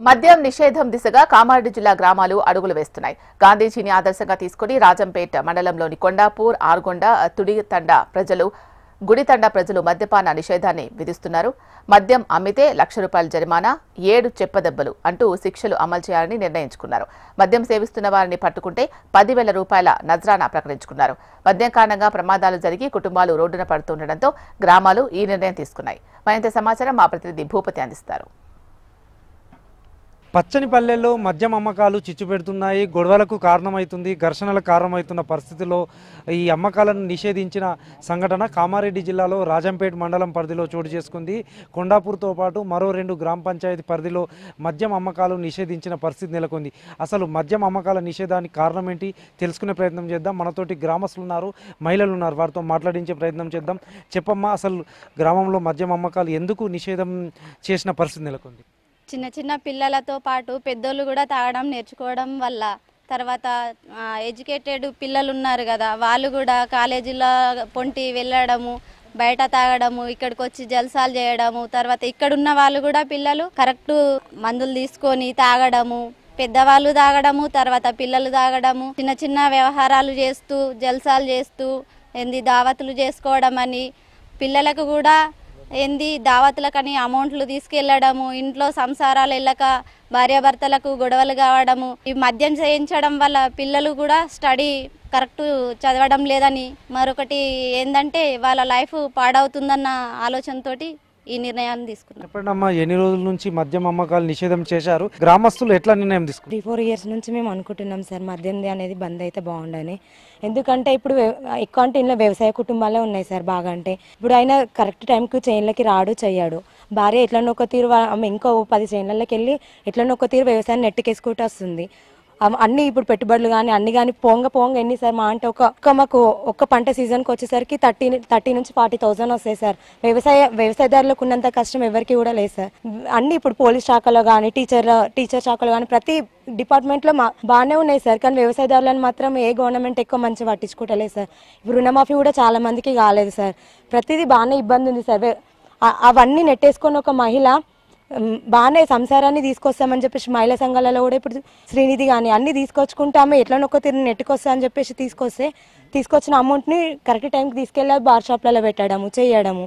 మద్యం నిషేధం దిశగా కామారెడ్డి జిల్లా గ్రామాలు అడుగులు వేస్తున్నాయి. గాంధీజీని ఆదర్శంగా తీసుకుని రాజంపేట్ మండలంలోని కొండాపూర్, ఆర్గొండ, గుడితండ ప్రజలు మద్యపాన నిషేధాన్ని విధిస్తున్నారు. మద్యం అమ్మితే ₹1,00,000 జరిమానా, 7 చెప్పదెబ్బలు అంటూ శిక్షలు అమలు చేయాలని నిర్ణయించుకున్నారు. మద్యం సేవిస్తున్న వారిని పట్టుకుంటే ₹10,000 నజ్రానా ప్రకటించుకున్నారు. మద్యం కారణంగా ప్రమాదాలు జరిగి కుటుంబాలు రోడ్డున పడుతుండటంతో గ్రామాలు ఈ నిర్ణయం తీసుకున్నాయి. మరింత సమాచారం మా ప్రతినిధి భూపతి అందిస్తారు. పచ్చని పల్లెల్లో మద్యం అమ్మకాలు చిచ్చుపెడుతున్నాయి. గొడవలకు కారణమవుతుంది, ఘర్షణలకు కారణమవుతున్న పరిస్థితిలో ఈ అమ్మకాలను నిషేధించిన సంఘటన కామారెడ్డి జిల్లాలో రాజంపేట్ మండలం పరిధిలో చోటు చేసుకుంది. కొండాపూర్తో పాటు మరో 2 గ్రామ పంచాయతీ పరిధిలో మద్యం అమ్మకాలు నిషేధించిన పరిస్థితి నెలకొంది. అసలు మద్యం అమ్మకాల నిషేధానికి కారణం ఏంటి తెలుసుకునే ప్రయత్నం చేద్దాం. మనతోటి గ్రామస్తులు ఉన్నారు, మహిళలు ఉన్నారు, వారితో మాట్లాడించే ప్రయత్నం చేద్దాం. చెప్పమ్మా, అసలు గ్రామంలో మద్యం అమ్మకాలు ఎందుకు నిషేధం చేసిన పరిస్థితి నెలకొంది? చిన్న చిన్న పిల్లలతో పాటు పెద్దోళ్ళు కూడా తాగడం నేర్చుకోవడం వల్ల, తర్వాత ఎడ్యుకేటెడ్ పిల్లలు ఉన్నారు కదా, వాళ్ళు కూడా కాలేజీలో పొంటి వెళ్ళడము, బయట తాగడము, ఇక్కడికి వచ్చి జల్సాలు చేయడము, తర్వాత ఇక్కడున్న వాళ్ళు కూడా పిల్లలు కరెక్ట్ మందులు తీసుకొని తాగడము, పెద్దవాళ్ళు తాగడము, తర్వాత పిల్లలు తాగడము, చిన్న చిన్న వ్యవహారాలు చేస్తూ జల్సాలు చేస్తూ దావతులు చేసుకోవడం అని, పిల్లలకు కూడా దావతులకని అమౌంట్లు తీసుకెళ్లడము, ఇంట్లో సంసారాలు వెళ్ళక భార్యాభర్తలకు గొడవలు కావడము, ఈ మద్యం చేయించడం వల్ల పిల్లలు కూడా స్టడీ కరెక్ట్ చదవడం లేదని, మరొకటి ఏంటంటే వాళ్ళ లైఫ్ పాడవుతుందన్న ఆలోచనతోటి ఈ నిర్ణయాన్ని తీసుకున్నాం. చెప్పండమ్మా, ఎన్ని రోజుల నుంచి మద్యం అమ్మకాలు నిషేధం చేశారు? గ్రామస్తులు ఎట్లా నిర్ణయం తీసుకున్నారు? 3-4 ఇయర్స్ నుంచి మేము అనుకుంటున్నాం సార్, మద్యం అనేది బంద్ అయితే బాగుండని. ఎందుకంటే ఇప్పుడు ఎక్కువ అంటే ఇంట్లో వ్యవసాయ కుటుంబాలే ఉన్నాయి సార్ బాగా. అంటే ఇప్పుడు ఆయన కరెక్ట్ టైంకి చేనులకి రాడు, చెయ్యాడు. భార్య ఎట్లనో ఒక తీరు, ఇంకో 10 చేనులకి వెళ్ళి ఎట్లనో ఒక తీరు వ్యవసాయాన్ని నెట్టుకేసుకుంటూ వస్తుంది. అన్ని ఇప్పుడు పెట్టుబడులు కానీ అన్ని కానీ పోంగ ఎన్ని సార్, మా అంటే మాకు ఒక్క పంట సీజన్కి వచ్చేసరికి 30 నుంచి 40,000 వస్తాయి సార్. వ్యవసాయదారులకు ఉన్నంత కష్టం ఎవరికి కూడా లేదు సార్. అన్ని ఇప్పుడు పోలీస్ శాఖలో కానీ టీచర్ శాఖలో కానీ ప్రతి డిపార్ట్మెంట్లో బాగానే ఉన్నాయి సార్. కానీ వ్యవసాయదారులను మాత్రం ఏ గవర్నమెంట్ ఎక్కువ మంచి పట్టించుకోవట్లేదు సార్. ఇప్పుడు రుణమాఫీ కూడా చాలా మందికి కాలేదు సార్. ప్రతిదీ బాగానే ఇబ్బంది ఉంది సార్. అవన్నీ నెట్టేసుకొని ఒక మహిళ బాగానే సంసారాన్ని తీసుకొస్తామని చెప్పేసి మహిళా సంఘాలలో కూడా ఇప్పుడు శ్రీనిధి కానీ అన్ని తీసుకొచ్చుకుంటే ఆమె ఎట్లనొక్క తిరిగి నెట్టుకొస్తా అని చెప్పేసి తీసుకొచ్చిన అమౌంట్ని కరెక్ట్ టైంకి తీసుకెళ్ళి బార్ షాప్లలో పెట్టడము, చేయడము,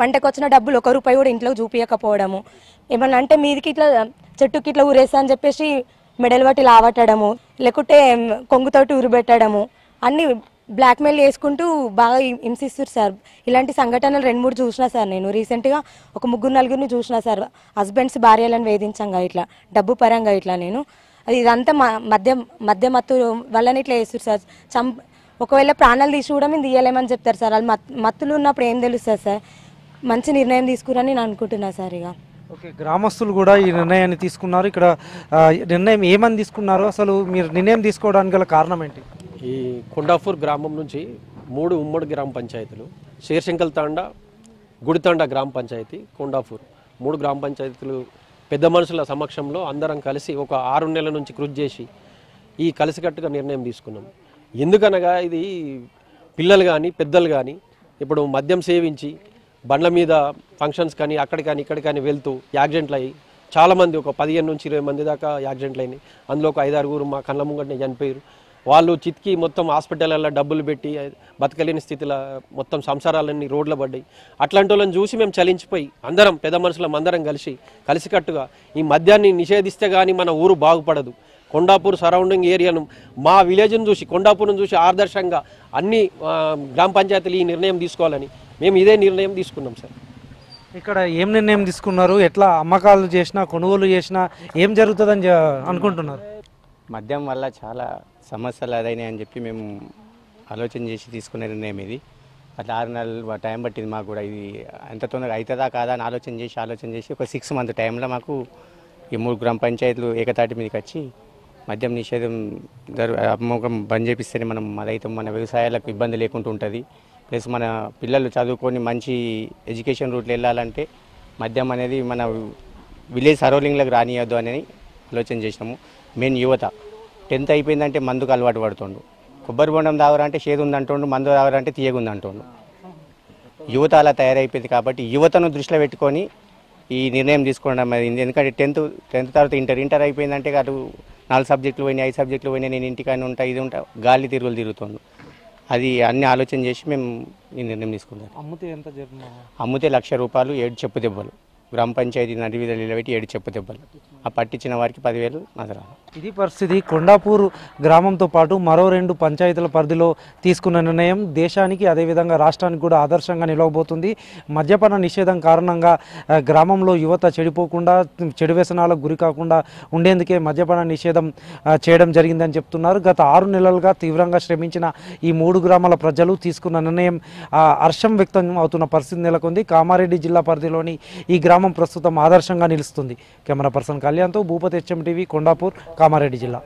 పంటకు వచ్చిన డబ్బులు ₹1 కూడా ఇంట్లో చూపించకపోవడము, ఏమన్నా అంటే మీదికి ఇట్లా చెట్టుకి ఇట్లా ఊరేస్తా అని చెప్పేసి మెడల్ బట్టి లావట్టడము, లేకుంటే కొంగుతోటి ఊరుబెట్టడము, అన్ని బ్లాక్మెయిల్ చేసుకుంటూ బాగా హింసిస్తారు సార్. ఇలాంటి సంఘటనలు 2-3 చూసినా సార్. నేను రీసెంట్గా ఒక 3-4 చూసినా సార్. హస్బెండ్స్ భార్యలను వేధించంగా ఇట్లా డబ్బు పరంగా ఇట్లా. నేను ఇదంతా మద్యమత్తు వల్లనే ఇట్లా చేస్తారు సార్. ఒకవేళ ప్రాణాలు తీసి కూడా మేము తీయలేమని చెప్తారు సార్. వాళ్ళు మత్తులు ఉన్నప్పుడు ఏం తెలుస్తుంది సార్. మంచి నిర్ణయం తీసుకురని నేను అనుకుంటున్నా సార్. ఇక ఓకే, గ్రామస్తులు కూడా ఈ నిర్ణయాన్ని తీసుకున్నారు. ఇక్కడ నిర్ణయం ఏమని తీసుకున్నారు? అసలు మీరు నిర్ణయం తీసుకోవడానికి గల కారణం ఏంటి? ఈ కొండాపూర్ గ్రామం నుంచి 3 ఉమ్మడి గ్రామ పంచాయతీలు, శేర్శంకల్ తాండా, గుడితాండా గ్రామ పంచాయతీ, కొండాపూర్ 3 గ్రామ పంచాయతీలు పెద్ద మనుషుల సమక్షంలో అందరం కలిసి ఒక 6 నెలల నుంచి కృషి చేసి ఈ కలిసికట్టుగా నిర్ణయం తీసుకున్నాం. ఎందుకనగా ఇది పిల్లలు కానీ పెద్దలు కానీ ఇప్పుడు మద్యం సేవించి బండ్ల మీద ఫంక్షన్స్ కానీ అక్కడి కానీ ఇక్కడి కానీ వెళ్తూ యాక్సిడెంట్లు అయ్యి చాలామంది ఒక 15 నుంచి 20 మంది దాకా యాక్సిడెంట్లు అయినాయి. అందులో ఒక 5-6 మా కళ్ళ ముంగటనే చనిపోయారు. వాళ్ళు చితికి మొత్తం హాస్పిటల్లో డబ్బులు పెట్టి బతకలేని స్థితిలో మొత్తం సంసారాలన్నీ రోడ్ల పడ్డాయి. అట్లాంటి వాళ్ళని చూసి మేము చలించిపోయి అందరం పెద్ద మనుషులం అందరం కలిసికట్టుగా ఈ మద్యాన్ని నిషేధిస్తే కానీ మన ఊరు బాగుపడదు. కొండాపూర్ సరౌండింగ్ ఏరియాను, మా విలేజ్ను చూసి, కొండాపూర్ను చూసి ఆదర్శంగా అన్ని గ్రామ పంచాయతీలు ఈ నిర్ణయం తీసుకోవాలని మేము ఇదే నిర్ణయం తీసుకున్నాం సార్. ఇక్కడ ఏం నిర్ణయం తీసుకున్నారు? ఎట్లా అమ్మకాలు చేసినా కొనుగోలు చేసినా ఏం జరుగుతుందని అనుకుంటున్నారు? మద్యం వల్ల చాలా సమస్యలు అదైనాయి అని చెప్పి మేము ఆలోచన చేసి తీసుకునే నిర్ణయం ఇది. అట్లా 6 నెలలు టైం పట్టింది మాకు కూడా. ఇది ఎంత తొందరగా అవుతుందా కాదా అని ఆలోచన చేసి ఒక 6 మంత్ టైంలో మాకు ఈ 3 గ్రామ పంచాయతీలు ఏకతాటి మీదకి వచ్చి మద్యం నిషేధం అమ్మకం బంద్ చేపిస్తేనే అదైతే మన వ్యవసాయాలకు ఇబ్బంది లేకుండా ఉంటుంది. ప్లస్ మన పిల్లలు చదువుకొని మంచి ఎడ్యుకేషన్ రూట్లో వెళ్ళాలంటే మద్యం అనేది మన విలేజ్ సరౌండింగ్లకు రానియద్దు అని ఆలోచన చేసినాము. మెయిన్ యువత 10th అయిపోయిందంటే మందుకు అలవాటు పడుతుండు. కొబ్బరి బొండం తాగరంటే చేదు ఉందంటుండు, మందు తాగరంటే తీయగుందంటుండు. యువత అలా తయారైపోయింది. కాబట్టి యువతను దృష్టిలో పెట్టుకొని ఈ నిర్ణయం తీసుకోవడం అయింది. ఎందుకంటే టెన్త్ తర్వాత ఇంటర్ అయిపోయిందంటే అటు 4 సబ్జెక్టులు పోయినాయి, 5 సబ్జెక్టులు పోయినాయి, నేను ఇంటికాని ఉంటా, ఇది ఉంటా, గాలి తిరుగుతుండు. అది అన్ని ఆలోచన చేసి మేము ఈ నిర్ణయం తీసుకున్నాం. అమ్ముతే ఎంత జరిమానా? అమ్మితే ₹1,00,000, 7 చెప్పు దెబ్బలు, గ్రామ పంచాయతీ నడి వీధులు నిలబెట్టి 7 చెప్పు దెబ్బలు, ఆ పట్టించిన వారికి 10,000 నజరాలు. ఇది పరిస్థితి. కొండాపూర్ గ్రామంతో పాటు మరో 2 పంచాయతీల పరిధిలో తీసుకున్న నిర్ణయం దేశానికి అదేవిధంగా రాష్ట్రానికి కూడా ఆదర్శంగా నిలవబోతుంది. మద్యపాన నిషేధం కారణంగా గ్రామంలో యువత చెడిపోకుండా, చెడు వ్యసనాలకు గురి కాకుండా ఉండేందుకే మద్యపాన నిషేధం చేయడం జరిగిందని చెప్తున్నారు. గత 6 నెలలుగా తీవ్రంగా శ్రమించిన ఈ 3 గ్రామాల ప్రజలు తీసుకున్న నిర్ణయం హర్షం వ్యక్తం అవుతున్న పరిస్థితి నెలకొంది. కామారెడ్డి జిల్లా పరిధిలోని ఈ గ్రామం ప్రస్తుతం ఆదర్శంగా నిలుస్తుంది. కెమెరా పర్సన్ కళ్యాణ్తో భూపతి, HM టీవీ, కొండాపూర్, కామారెడ్డి జిల్లా.